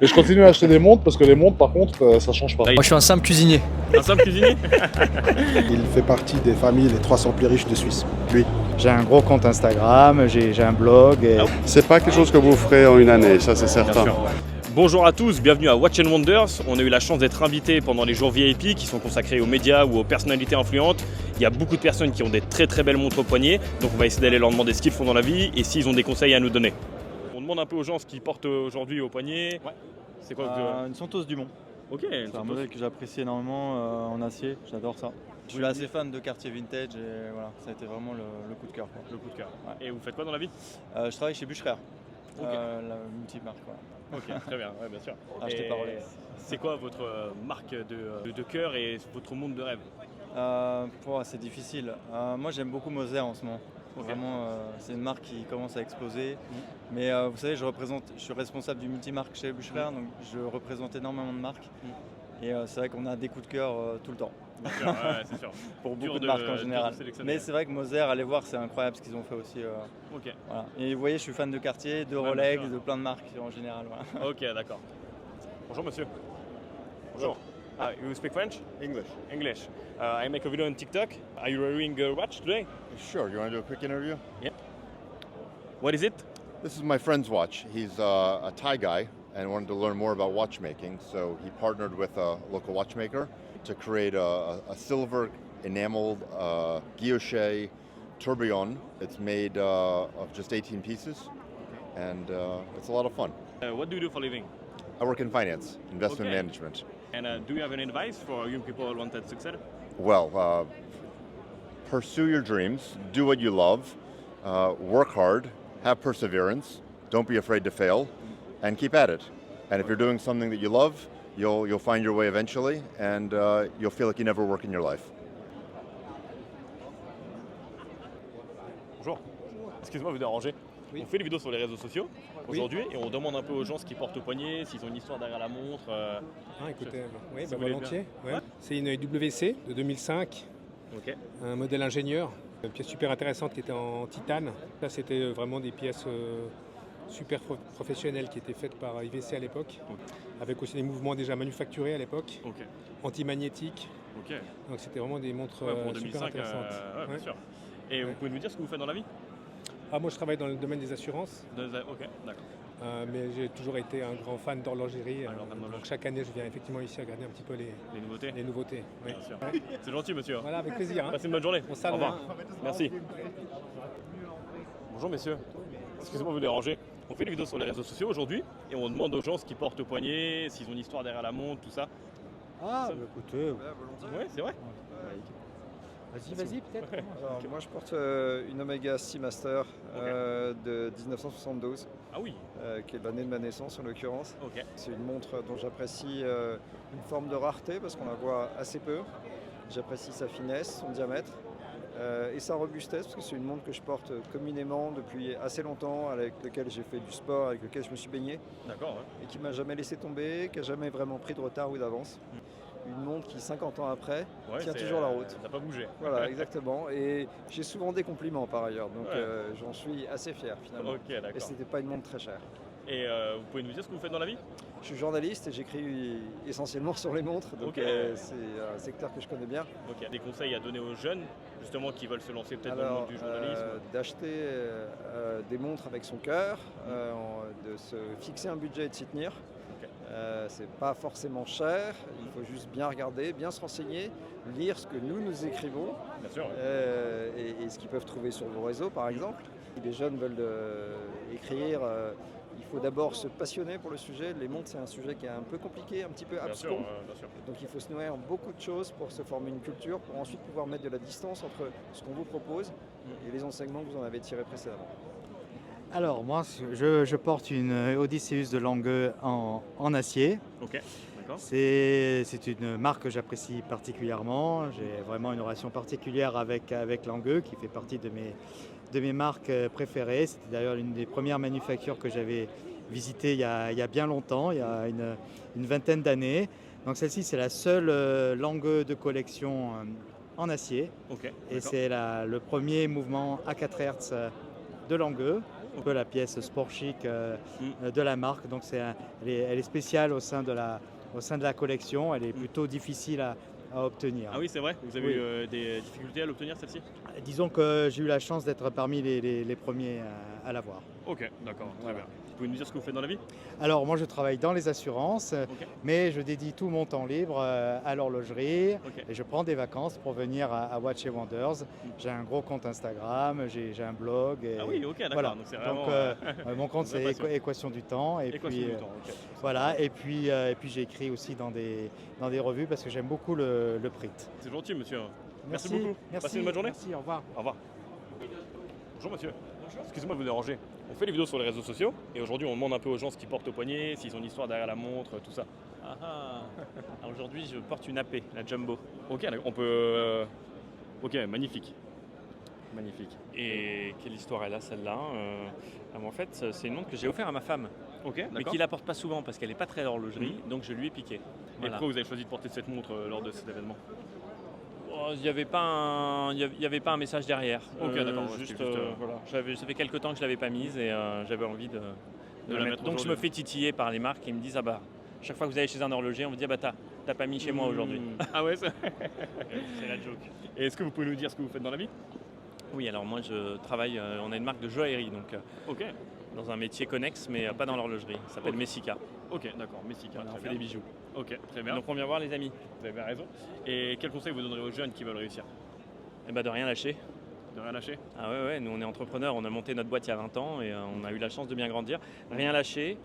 Et je continue à acheter des montres parce que les montres, par contre, ça change pas. Moi, je suis un simple cuisinier. Un simple cuisinier? Il fait partie des familles les 300 plus riches de Suisse, lui. J'ai un gros compte Instagram, j'ai un blog. Et... C'est pas quelque chose que vous ferez en une année, ça c'est certain. Bonjour à tous, bienvenue à Watch & Wonders. On a eu la chance d'être invités pendant les jours VIP qui sont consacrés aux médias ou aux personnalités influentes. Il y a beaucoup de personnes qui ont des très très belles montres au poignet, donc on va essayer d'aller leur demander ce qu'ils font dans la vie et s'ils ont des conseils à nous donner. On demande un peu aux gens ce qu'ils portent aujourd'hui au poignet. Ouais. C'est quoi Une Santos Dumont. Ok. C'est un modèle que j'apprécie énormément en acier, j'adore ça. Je suis assez fan de quartier vintage et voilà, ça a été vraiment le coup de cœur. Le coup de cœur. Ouais. Et vous faites quoi dans la vie? Je travaille chez Bucherer, okay. La multimarque. Voilà. Ok, très bien, ouais, bien sûr. Acheté par Rolex. C'est quoi votre marque de cœur et votre monde de rêve? C'est difficile. Moi j'aime beaucoup Moser en ce moment. Okay. Vraiment, c'est une marque qui commence à exploser. Mais vous savez, je suis responsable du multimarque chez Bucherer, donc je représente énormément de marques. Et c'est vrai qu'on a des coups de cœur tout le temps. Ouais, c'est sûr. Pour beaucoup de marques en général. Mais c'est vrai que Moser, allez voir, c'est incroyable ce qu'ils ont fait aussi. Ok. Voilà. Et vous voyez, je suis fan de Cartier, de Rolex, de plein de marques en général. Voilà. Ok, d'accord. Bonjour monsieur. Bonjour. You speak French? English. English. I make a video on TikTok. Are you wearing a watch today? Sure, you want to do a quick interview? Yeah. What is it? This is my friend's watch. He's a Thai guy and wanted to learn more about watchmaking, so he partnered with a local watchmaker to create a silver enameled guilloche tourbillon. It's made of just 18 pieces, and it's a lot of fun. What do you do for a living? I work in finance, investment management. And do you have any advice for young people who want to succeed? Well, pursue your dreams, do what you love, work hard, have perseverance, don't be afraid to fail, and keep at it. And if you're doing something that you love, you'll find your way eventually, and you'll feel like you never work in your life. Bonjour. Excusez-moi de vous déranger. Oui. On fait des vidéos sur les réseaux sociaux aujourd'hui et on demande un peu aux gens ce qu'ils portent au poignet, s'ils ont une histoire derrière la montre. Écoutez, oui, volontiers. Ouais. C'est une WC de 2005, okay. Un modèle ingénieur, une pièce super intéressante qui était en titane. Là, c'était vraiment des pièces super professionnelles qui étaient faites par IVC à l'époque, avec aussi des mouvements déjà manufacturés à l'époque, anti-magnétiques. Donc c'était vraiment des montres pour 2005, super intéressantes. Bien sûr. Et vous pouvez nous dire ce que vous faites dans la vie? Moi, je travaille dans le domaine des assurances. Ok, d'accord. Mais j'ai toujours été un grand fan d'horlogerie. Donc chaque année, je viens effectivement ici regarder un petit peu les nouveautés. Oui. Bien sûr. C'est gentil, monsieur. Voilà, avec plaisir. Passez une bonne journée. Au revoir. Merci. Bonjour, messieurs. Excusez-moi de vous déranger. On fait des vidéos sur les réseaux sociaux aujourd'hui et on demande aux gens ce qu'ils portent au poignet, s'ils ont une histoire derrière la montre, tout ça. Écoutez, ouais, c'est vrai. Vas-y, peut-être. Alors, moi, je porte une Omega Seamaster de 1972, qui est de l'année de ma naissance en l'occurrence. C'est une montre dont j'apprécie une forme de rareté parce qu'on la voit assez peu. J'apprécie sa finesse, son diamètre et sa robustesse parce que c'est une montre que je porte communément depuis assez longtemps, avec laquelle j'ai fait du sport, avec laquelle je me suis baigné. D'accord. Et qui m'a jamais laissé tomber, qui n'a jamais vraiment pris de retard ou d'avance. Une montre qui, 50 ans après, tient toujours la route. Ça n'a pas bougé. Voilà, exactement. Et j'ai souvent des compliments par ailleurs, donc j'en suis assez fier finalement. Et c'était pas une montre très chère. Et vous pouvez nous dire ce que vous faites dans la vie? Je suis journaliste et j'écris essentiellement sur les montres, donc c'est un secteur que je connais bien. Des conseils à donner aux jeunes, justement, qui veulent se lancer peut-être dans le monde du journalisme? D'acheter des montres avec son cœur, de se fixer un budget et de s'y tenir. C'est pas forcément cher, il faut juste bien regarder, bien se renseigner, lire ce que nous écrivons et ce qu'ils peuvent trouver sur vos réseaux par exemple. Si les jeunes veulent écrire, il faut d'abord se passionner pour le sujet. Les montres, c'est un sujet qui est un peu compliqué, un petit peu abscon. Bien sûr. Donc il faut se nourrir en beaucoup de choses pour se former une culture, pour ensuite pouvoir mettre de la distance entre ce qu'on vous propose et les enseignements que vous en avez tirés précédemment. Alors moi, je porte une Odysseus de Lange en acier. Ok, d'accord. C'est une marque que j'apprécie particulièrement. J'ai vraiment une relation particulière avec Lange, qui fait partie de mes marques préférées. C'était d'ailleurs l'une des premières manufactures que j'avais visitées il y a bien longtemps, il y a une vingtaine d'années. Donc celle-ci, c'est la seule Lange de collection en acier. Et c'est le premier mouvement à 4 Hz de Lange. un peu la pièce sport chic de la marque. Donc elle est spéciale au sein de la collection. Elle est plutôt difficile à obtenir. Ah oui, c'est vrai. Vous avez eu des difficultés à l'obtenir, celle-ci? Disons que j'ai eu la chance d'être parmi les premiers à l'avoir. Ok, d'accord, très bien. Vous pouvez nous dire ce que vous faites dans la vie? Alors moi je travaille dans les assurances, mais je dédie tout mon temps libre à l'horlogerie et je prends des vacances pour venir à Watches & Wonders. J'ai un gros compte Instagram, j'ai un blog. Ah oui, ok, d'accord. Voilà. Donc c'est vraiment. Mon compte c'est Équation du temps. Et puis, voilà. Et puis j'écris aussi dans des revues parce que j'aime beaucoup le print. C'est gentil, monsieur. Merci Merci beaucoup. Passez une bonne journée. Merci, au revoir. Au revoir. Bonjour monsieur. Excusez-moi de vous déranger. On fait des vidéos sur les réseaux sociaux et aujourd'hui on demande un peu aux gens ce qu'ils portent au poignet, s'ils ont une histoire derrière la montre, tout ça. Alors aujourd'hui je porte une AP, la Jumbo. Ok, d'accord. On peut. Ok, magnifique. Magnifique. Et quelle histoire elle a celle-là En fait c'est une montre que j'ai offert à ma femme. Ok, d'accord. Mais qui la porte pas souvent parce qu'elle n'est pas très d'horlogerie, donc je lui ai piqué. Et Voilà. pourquoi vous avez choisi de porter cette montre lors de cet événement? Il n'y avait pas un message derrière. Ok, d'accord. Voilà. Ça fait quelques temps que je ne l'avais pas mise et j'avais envie de la mettre. Donc je me fais titiller par les marques qui me disent chaque fois que vous allez chez un horloger, on vous dit t'as pas mis chez moi aujourd'hui. Ah ouais, c'est la joke. Et est-ce que vous pouvez nous dire ce que vous faites dans la vie? Oui, alors moi je travaille, on a une marque de joaillerie, donc dans un métier connexe, mais pas dans l'horlogerie. Ça s'appelle Messica. Ok, d'accord, Messica. Voilà, on fait des bijoux. Ok, très bien. Donc on vient voir les amis. Vous avez bien raison. Et quel conseil vous donnerez aux jeunes qui veulent réussir? De rien lâcher. De rien lâcher? Ah ouais, nous on est entrepreneurs, on a monté notre boîte il y a 20 ans et on a eu la chance de bien grandir. Rien lâcher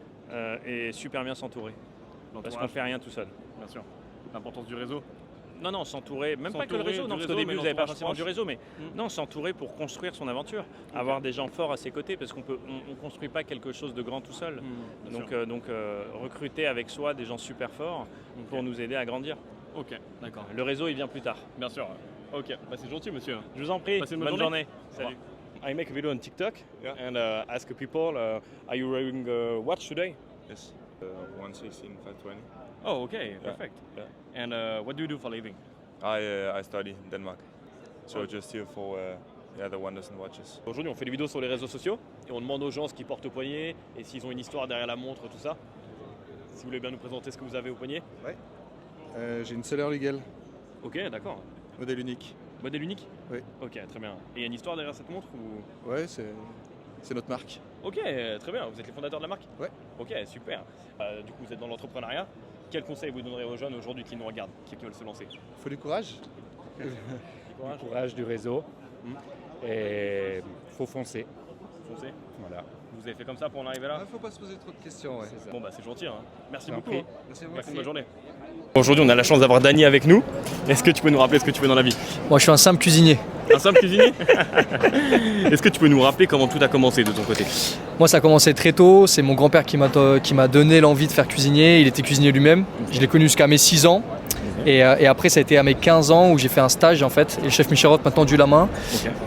et super bien s'entourer. Parce qu'on ne fait rien tout seul. Bien sûr. L'importance du réseau? Non, s'entourer, même pas que le réseau, parce qu'au début vous n'avez pas forcément du réseau, mais non, s'entourer pour construire son aventure, avoir des gens forts à ses côtés, parce qu'on ne construit pas quelque chose de grand tout seul. Donc recruter avec soi des gens super forts pour nous aider à grandir. Ok, d'accord. Le réseau il vient plus tard. Bien sûr. Ok, c'est gentil monsieur. Je vous en prie, bonne journée. Salut. I make a video on TikTok and ask people, are you wearing a watch today? Yes, 116 520. Oh, okay, perfect. Yeah. And what do you do for a living? I study in Denmark, so just here for the wonders and watches. Aujourd'hui, on fait des vidéos sur les réseaux sociaux et on demande aux gens ce qu'ils portent au poignet et s'ils ont une histoire derrière la montre, tout ça. Si vous voulez bien nous présenter ce que vous avez au poignet. Ouais. J'ai une Seller Legal. Ok, d'accord. Modèle unique. Modèle unique? Oui. Ok, très bien. Et il y a une histoire derrière cette montre ou... Ouais, c'est notre marque. Ok, très bien. Vous êtes les fondateurs de la marque? Ouais. Ok, super. Du coup, vous êtes dans l'entrepreneuriat. Quel conseil vous donnerez aux jeunes aujourd'hui qui nous regardent, qui veulent se lancer? Il faut du courage. Du courage, du réseau. Et faut foncer. Foncer. Voilà. Vous avez fait comme ça pour en arriver là? Il ne faut pas se poser trop de questions. Ouais. Bon bah c'est gentil. Hein. Merci beaucoup. Merci à vous. Merci, bonne journée. Aujourd'hui, on a la chance d'avoir Dany avec nous. Est-ce que tu peux nous rappeler ce que tu fais dans la vie? Moi, je suis un simple cuisinier. Un simple cuisinier? Est-ce que tu peux nous rappeler comment tout a commencé de ton côté? Moi, ça a commencé très tôt. C'est mon grand-père qui m'a donné l'envie de faire cuisinier. Il était cuisinier lui-même. Je l'ai connu jusqu'à mes 6 ans. Et après, ça a été à mes 15 ans où j'ai fait un stage en fait. Et le chef Michelot m'a tendu la main.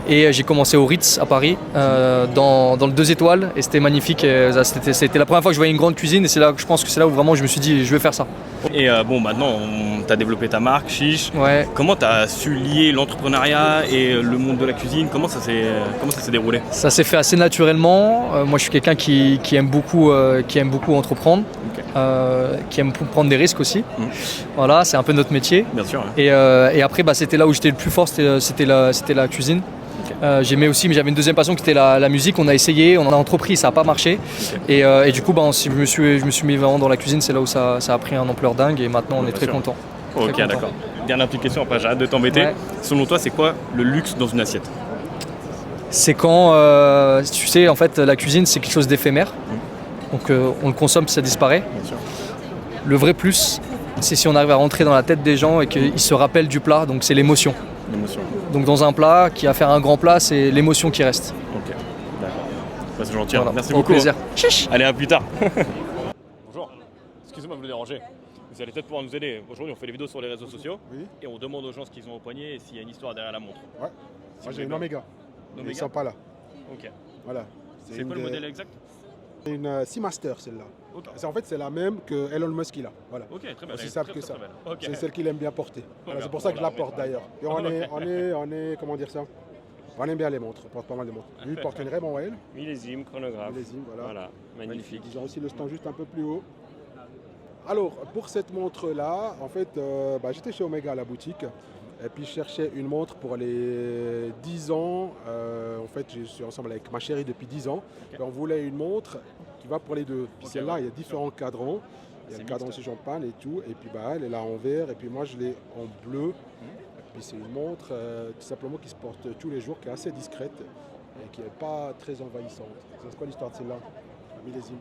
Et j'ai commencé au Ritz à Paris, dans le 2 étoiles. Et c'était magnifique. C'était la première fois que je voyais une grande cuisine. Et c'est là que je pense que c'est là où vraiment je me suis dit, je vais faire ça. Et bon, maintenant, tu as développé ta marque, Chiche. Ouais. Comment tu as su lier l'entrepreneuriat et le monde de la cuisine? Comment ça s'est déroulé? Ça s'est fait assez naturellement. Moi, je suis quelqu'un qui aime beaucoup entreprendre, qui aime prendre des risques aussi. Voilà, c'est un peu notre métier. Bien sûr. Et après, c'était là où j'étais le plus fort, c'était la cuisine. J'aimais aussi, mais j'avais une deuxième passion qui était la musique. On a essayé, on a entrepris, ça n'a pas marché. Et du coup, je me suis mis vraiment dans la cuisine. C'est là où ça a pris un ampleur dingue. Et maintenant, on est très content. Ok, d'accord. Dernière petite question, après j'arrête de t'embêter. Ouais. Selon toi, c'est quoi le luxe dans une assiette? C'est quand, tu sais, en fait, la cuisine, c'est quelque chose d'éphémère. Donc, on le consomme, ça disparaît. Bien sûr. Le vrai plus, c'est si on arrive à rentrer dans la tête des gens et qu'ils se rappellent du plat. Donc, c'est l'émotion. Donc dans un plat, qui va faire un grand plat, c'est l'émotion qui reste. Ok, d'accord. Bah, c'est gentil, Voilà. merci Au beaucoup. plaisir. Chiche. Allez, à plus tard. Bonjour, excusez-moi de vous déranger. Vous allez peut-être pouvoir nous aider. Aujourd'hui, on fait des vidéos sur les réseaux sociaux et on demande aux gens ce qu'ils ont au poignet et s'il y a une histoire derrière la montre. Ouais. Moi j'ai une Omega. Ils ne sont pas là. Ok. Voilà. C'est quoi le modèle exact? Une Seamaster celle-là. Okay. En fait, c'est la même que Elon Musk il a. Voilà. Ok, très bien. Aussi simple que ça. Okay. C'est celle qu'il aime bien porter. Voilà, c'est pour ça que je la porte d'ailleurs. Et on est, comment dire ça? On aime bien les montres, on porte pas mal de montres. Lui, il porte une Raymond Weil. Millésime, chronographe. Millésime, voilà. Magnifique. Ils ont aussi le stand juste un peu plus haut. Alors, pour cette montre-là, en fait, j'étais chez Omega à la boutique. Et puis, je cherchais une montre pour les 10 ans. En fait, je suis ensemble avec ma chérie depuis 10 ans. Et on voulait une montre qui va pour les deux. Puis celle-là, il y a différents cadrans. Il y a le cadran aussi champagne et tout. Et puis, elle est là en vert. Et puis, moi, je l'ai en bleu. Et puis, c'est une montre tout simplement qui se porte tous les jours, qui est assez discrète et qui n'est pas très envahissante. C'est quoi l'histoire de celle-là, un millésime?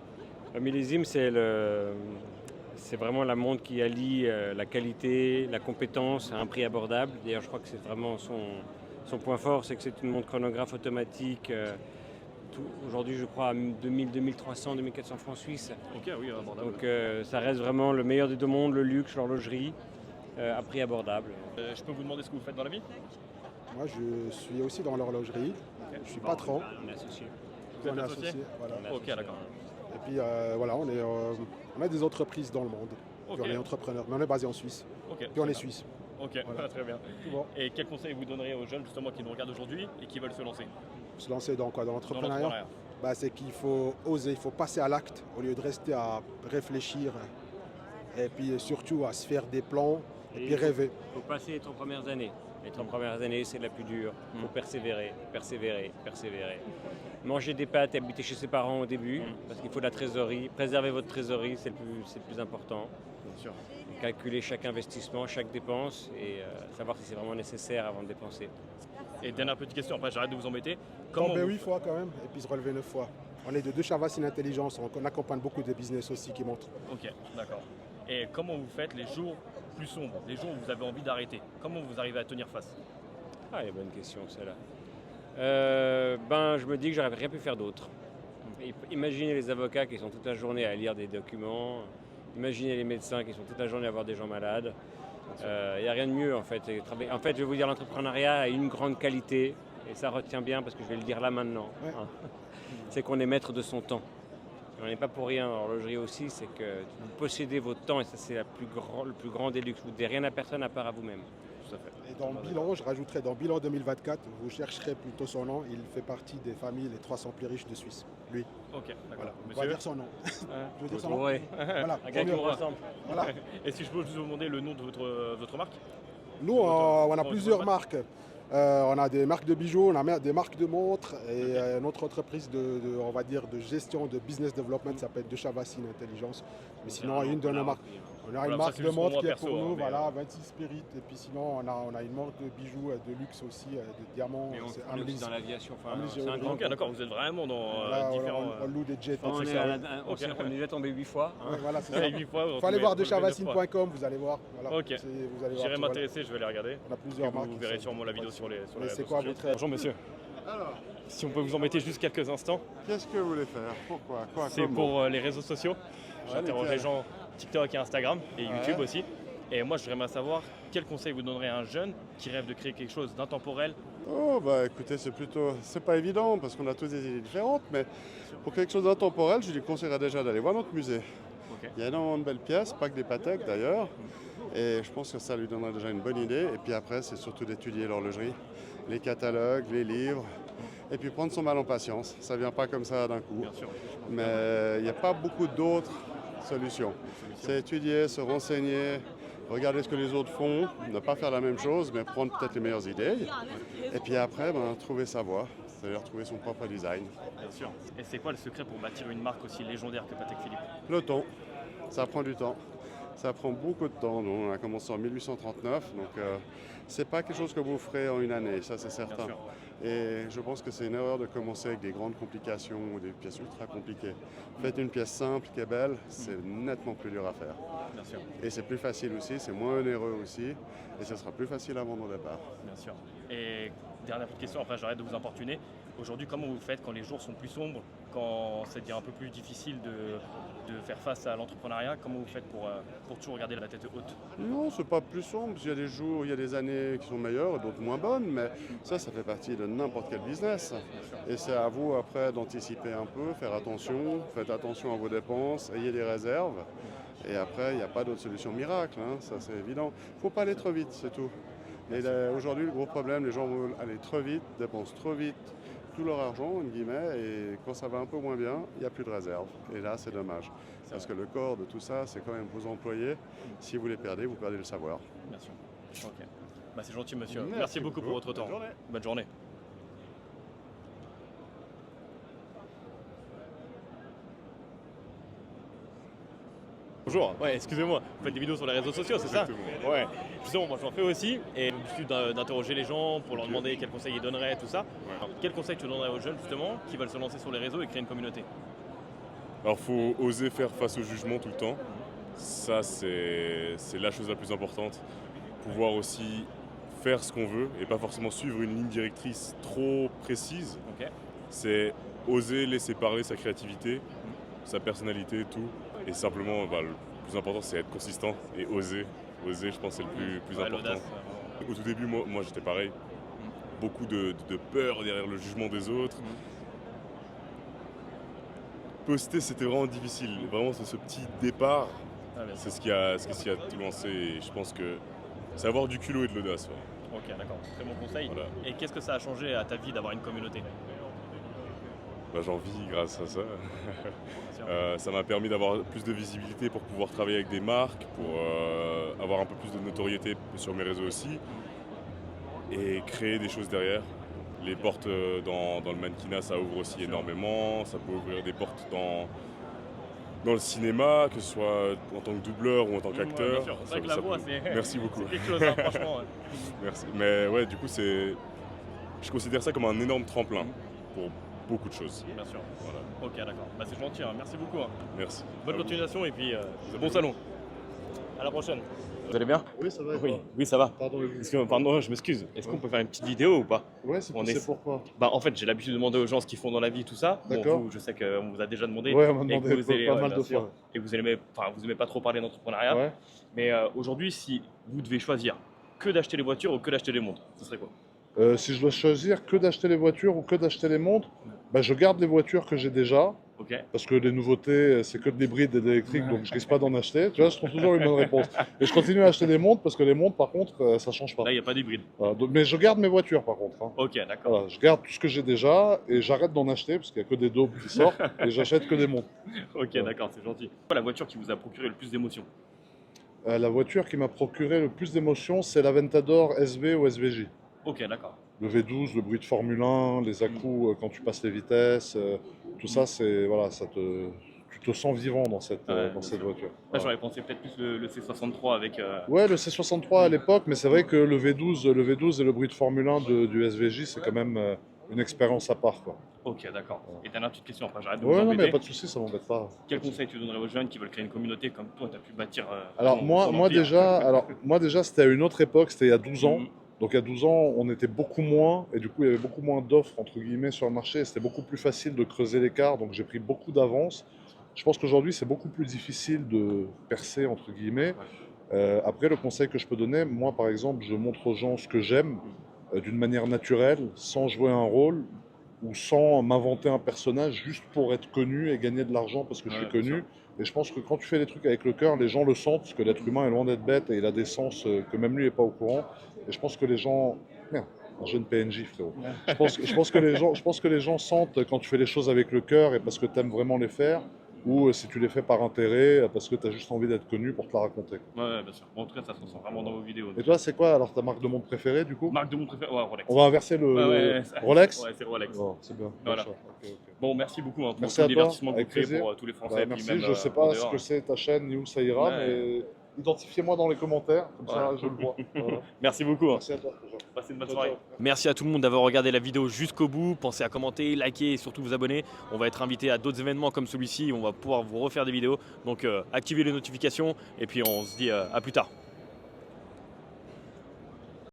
Un millésime, c'est vraiment la montre qui allie la qualité, la compétence à un prix abordable. D'ailleurs, je crois que c'est vraiment son point fort, c'est que c'est une montre chronographe automatique. Aujourd'hui, je crois, à 2000, 2300, 2400 francs suisses. Ok, oui, abordable. Donc, ça reste vraiment le meilleur des deux mondes, le luxe, l'horlogerie, à prix abordable. Je peux vous demander ce que vous faites dans la vie? Moi, je suis aussi dans l'horlogerie. Je suis patron. On est associé. Vous êtes On est associé? associé, voilà. Ok, d'accord. Et puis voilà, on a des entreprises dans le monde. Ok. Puis on est entrepreneur, mais on est basé en Suisse. Ok, Puis on très est bien. suisse. Ok, Voilà. très bien. Tout bon. Et quel conseil vous donneriez aux jeunes justement qui nous regardent aujourd'hui et qui veulent se lancer? Se lancer dans quoi? Dans Dans l'entrepreneuriat? l'entrepreneuriat. C'est qu'il faut oser, il faut passer à l'acte au lieu de rester à réfléchir. Et puis surtout à se faire des plans et puis rêver. Il faut passer les 3 premières années. Les 3 premières années, c'est la plus dure. Il faut persévérer, persévérer, persévérer. Manger des pâtes et habiter chez ses parents au début, parce qu'il faut de la trésorerie. Préserver votre trésorerie, c'est le plus important. Bien sûr. Calculer chaque investissement, chaque dépense et savoir si c'est vraiment nécessaire avant de dépenser. Et dernière petite question, après j'arrête de vous embêter. Tomber 8 fois quand même, et puis se relever 9 fois. On est de deux Chavassin Intelligence, on accompagne beaucoup de business aussi qui montent. Ok, d'accord. Et comment vous faites les jours plus sombres, les jours où vous avez envie d'arrêter? Comment vous arrivez à tenir face? Ah, c'est une bonne question celle-là. Je me dis que j'aurais rien pu faire d'autre. Imaginez les avocats qui sont toute la journée à lire des documents. Imaginez les médecins qui sont toute la journée à voir des gens malades. Il n'y a rien de mieux en fait. En fait, je vais vous dire, l'entrepreneuriat a une grande qualité, et ça retient bien parce que je vais le dire là maintenant. Ouais. Hein. C'est qu'on est maître de son temps. On n'est pas pour rien dans l'horlogerie aussi, c'est que vous possédez votre temps et ça c'est le plus grand des luxes. Vous ne devez rien à personne à part à vous-même. Tout à fait. Et dans le bilan, je rajouterai dans le bilan 2024, vous chercherez plutôt son nom, il fait partie des familles les 300 plus riches de Suisse. Lui. Ok, d'accord. Voilà. On va Monsieur dire son nom. Je veux dire son Vous nom. trouverez. Voilà. Un gars qui Premier. vous ressemble. Voilà. Et si je peux juste vous demander le nom de votre marque? Nous, on a plusieurs marques. On a des marques de bijoux, on a des marques de montres et notre entreprise on va dire, de gestion de business development s'appelle De Chavassin Intelligence. Mais sinon, une de nos marques. On a une marque de montre qui est pour nous, voilà, 26 Spirit. Et puis sinon, on a une marque de bijoux de luxe aussi, de diamants. Mais on c'est est aussi Amelis. dans l'aviation. Enfin, Amelis c'est un Géodrome. grand Ok, d'accord, vous êtes vraiment dans Voilà, différents... on loue des jets. on tout est, ça, à ouais. on s'est- on est déjà tombé 8 fois. Hein. Ouais, voilà, c'est Ouais, ça. 8 fois, Il faut aller voir dechavassin.com, vous allez voir. Voilà. Ok. Vous allez voir. J'irai tout, m'intéresser, je vais les regarder. voilà. On a plusieurs marques. Vous qui verrez sont- sûrement la vidéo sur les Et réseaux c'est quoi sociaux. votre... Bonjour monsieur, Alors, si on peut vous embêter juste quelques instants, qu'est-ce que vous voulez faire? Pourquoi? Quoi? c'est Comment? pour les réseaux sociaux. J'interroge lesquels? les gens TikTok et Instagram et Ouais. YouTube aussi. Et moi, je voudrais savoir quel conseil vous donnerez à un jeune qui rêve de créer quelque chose d'intemporel. Oh, écoutez, c'est pas évident parce qu'on a tous des idées différentes, mais pour quelque chose d'intemporel, je lui conseillerais déjà d'aller voir notre musée. Ok. Il y a énormément de belles pièces, pas que des Patek d'ailleurs, et je pense que ça lui donnerait déjà une bonne idée. Et puis après, c'est surtout d'étudier l'horlogerie, les catalogues, les livres, et puis prendre son mal en patience. Ça vient pas comme ça d'un coup. Bien sûr. Mais il n'y a pas beaucoup d'autres solutions. C'est étudier, se renseigner, regarder ce que les autres font, ne pas faire la même chose, mais prendre peut-être les meilleures idées. Et puis après, trouver sa voie, c'est-à-dire trouver son propre design. Bien sûr. Et c'est quoi le secret pour bâtir une marque aussi légendaire que Patek Philippe? Le temps, ça prend du temps. Ça prend beaucoup de temps. Nous, on a commencé en 1839, donc c'est pas quelque chose que vous ferez en une année, ça c'est certain. Bien sûr. Et je pense que c'est une erreur de commencer avec des grandes complications ou des pièces ultra compliquées. Faites une pièce simple qui est belle, c'est nettement plus dur à faire. Bien sûr. Et c'est plus facile aussi, c'est moins onéreux aussi, et ce sera plus facile à vendre au départ. Bien sûr. Et dernière petite question, après j'arrête de vous importuner. Aujourd'hui, comment vous faites quand les jours sont plus sombres, quand c'est un peu plus difficile de faire face à l'entrepreneuriat? Comment vous faites pour toujours garder la tête haute? Non, c'est pas plus sombre. Il y a des jours, il y a des années qui sont meilleures, d'autres moins bonnes, mais ça fait partie de n'importe quel business. Et c'est à vous après d'anticiper un peu, faire attention, faites attention à vos dépenses, ayez des réserves. Et après, il n'y a pas d'autre solution miracle, hein, ça c'est évident. Il ne faut pas aller trop vite, c'est tout. Mais aujourd'hui, le gros problème, les gens veulent aller trop vite, dépensent trop vite tout leur argent, en guillemets, et quand ça va un peu moins bien, il n'y a plus de réserve. Et là, c'est dommage. Parce que le corps de tout ça, c'est quand même vos employés. Si vous les perdez, vous perdez le savoir. Bien sûr. Ok. Bah, c'est gentil, monsieur. Merci beaucoup pour votre temps. Bonne journée. Bonne journée. Bonjour, ouais, excusez-moi, vous faites des vidéos sur les réseaux sociaux, c'est ça? Ouais, justement, moi j'en fais aussi, et l'habitude d'interroger les gens pour leur demander quels conseils ils donneraient, tout ça. Alors, quels conseils tu donnerais aux jeunes, justement, qui veulent se lancer sur les réseaux et créer une communauté? Alors, il faut oser faire face au jugement tout le temps. Ça, c'est la chose la plus importante. Pouvoir aussi faire ce qu'on veut et pas forcément suivre une ligne directrice trop précise. Ok. C'est oser laisser parler sa créativité, sa personnalité, tout. Et simplement, le plus important, c'est être consistant et oser. Oser, je pense, c'est le plus Ouais, important. l'audace, Au tout début, moi j'étais pareil. Beaucoup de peur derrière le jugement des autres. Poster, c'était vraiment difficile. Vraiment, c'est ce petit départ, c'est ce qui a tout lancé. Et je pense que c'est avoir du culot et de l'audace. Ouais. Ok, d'accord, très bon conseil. Voilà. Et qu'est-ce que ça a changé à ta vie d'avoir une communauté? J'en vis grâce à ça. Ça m'a permis d'avoir plus de visibilité pour pouvoir travailler avec des marques, pour avoir un peu plus de notoriété sur mes réseaux aussi et créer des choses derrière. Les portes dans le mannequinat, ça ouvre aussi énormément. Ça peut ouvrir des portes dans le cinéma, que ce soit en tant que doubleur ou en tant qu'acteur. Ouais, c'est vrai que la voix, c'est... Merci beaucoup. C'est quelque chose, hein, franchement. Ouais. Merci. Mais ouais, du coup, je considère ça comme un énorme tremplin pour beaucoup de choses. Bien sûr. Voilà. Ok, d'accord. Bah, c'est gentil, hein. Merci beaucoup. Hein. Merci. Bonne continuation et puis bon salon. À la prochaine. Vous allez bien? Oui, ça va. Oui, ça va. Pardon, Pardon, je m'excuse. Est-ce qu'on peut faire une petite vidéo ou pas? Ouais, c'est pourquoi? Bah, en fait, j'ai l'habitude de demander aux gens ce qu'ils font dans la vie, tout ça. D'accord. Bon, je sais qu'on vous a déjà demandé. Ouais, on m'a et que demandé pas mal de bien sûr, fois. Et que vous aimez pas trop parler d'entrepreneuriat. Ouais. Mais aujourd'hui, si vous devez choisir que d'acheter les voitures ou que d'acheter les montres, ce serait quoi? Si je dois choisir que d'acheter les voitures ou que d'acheter les montres, je garde les voitures que j'ai déjà. Ok. Parce que les nouveautés, c'est que de l'hybride et de l'électrique, donc je risque pas d'en acheter. Tu vois, je trouve toujours une bonne réponse. Et je continue à acheter des montres parce que les montres, par contre, ça change pas. Là, il n'y a pas d'hybride. Voilà, mais je garde mes voitures, par contre. Hein. Ok, d'accord. Voilà, je garde tout ce que j'ai déjà et j'arrête d'en acheter parce qu'il n'y a que des daubes qui sortent et j'achète que des montres. Ok, d'accord, c'est gentil. C'est quoi la voiture qui vous a procuré le plus d'émotions? La voiture qui m'a procuré le plus d'émotions, c'est l'Aventador SV ou SVJ. Ok, d'accord. Le V12, le bruit de Formule 1, les à-coups quand tu passes les vitesses, tout ça, c'est voilà, tu te sens vivant dans cette voiture. Là, j'aurais pensé peut-être plus le C63 avec. Ouais, le C63 à l'époque, mais c'est vrai que le V12 et le bruit de Formule 1 du SVJ, c'est quand même une expérience à part, quoi. Ok, d'accord. Et dernière petite question, après j'arrête de Ouais, vous non, mais embêter. pas de soucis, ça m'embête pas. Quel conseil tu donnerais aux jeunes qui veulent créer une communauté comme toi, tu as pu bâtir Alors ton moi empire? déjà, c'était à une autre époque, c'était il y a 12 ans. Donc il y a 12 ans, on était beaucoup moins, et du coup il y avait beaucoup moins d'offres entre guillemets sur le marché, c'était beaucoup plus facile de creuser l'écart, donc j'ai pris beaucoup d'avance. Je pense qu'aujourd'hui c'est beaucoup plus difficile de percer entre guillemets. Après le conseil que je peux donner, moi par exemple je montre aux gens ce que j'aime d'une manière naturelle, sans jouer un rôle ou sans m'inventer un personnage juste pour être connu et gagner de l'argent parce que je suis connu. Et je pense que quand tu fais les trucs avec le cœur, les gens le sentent, parce que l'être humain est loin d'être bête et il a des sens que même lui n'est pas au courant. Et je pense que les gens... Merde, un jeune PNJ, frérot. Je pense que les gens sentent quand tu fais les choses avec le cœur et parce que tu aimes vraiment les faire, ou si tu les fais par intérêt, parce que tu as juste envie d'être connu pour te la raconter. Ouais, bien sûr. Bon, en tout cas, ça se ressent vraiment dans vos vidéos. Et toi, c'est quoi alors ta marque de montre préférée du coup? Marque de montre préférée? Ouais, Rolex. On va inverser le Rolex? Ouais, c'est Rolex. Oh, c'est bien. Voilà. Okay. Bon, merci beaucoup pour merci tout à le toi, divertissement que vous avec créez plaisir. pour tous les Français. Bah, puis merci, même, je sais en pas ce dehors. que c'est ta chaîne ni où ça ira, mais identifiez-moi dans les commentaires, comme ça je le vois. Voilà. Merci beaucoup. Merci à toi. Passez une bonne soirée. Merci à tout le monde d'avoir regardé la vidéo jusqu'au bout. Pensez à commenter, liker et surtout vous abonner. On va être invité à d'autres événements comme celui-ci. On va pouvoir vous refaire des vidéos. Donc activez les notifications et puis on se dit à plus tard.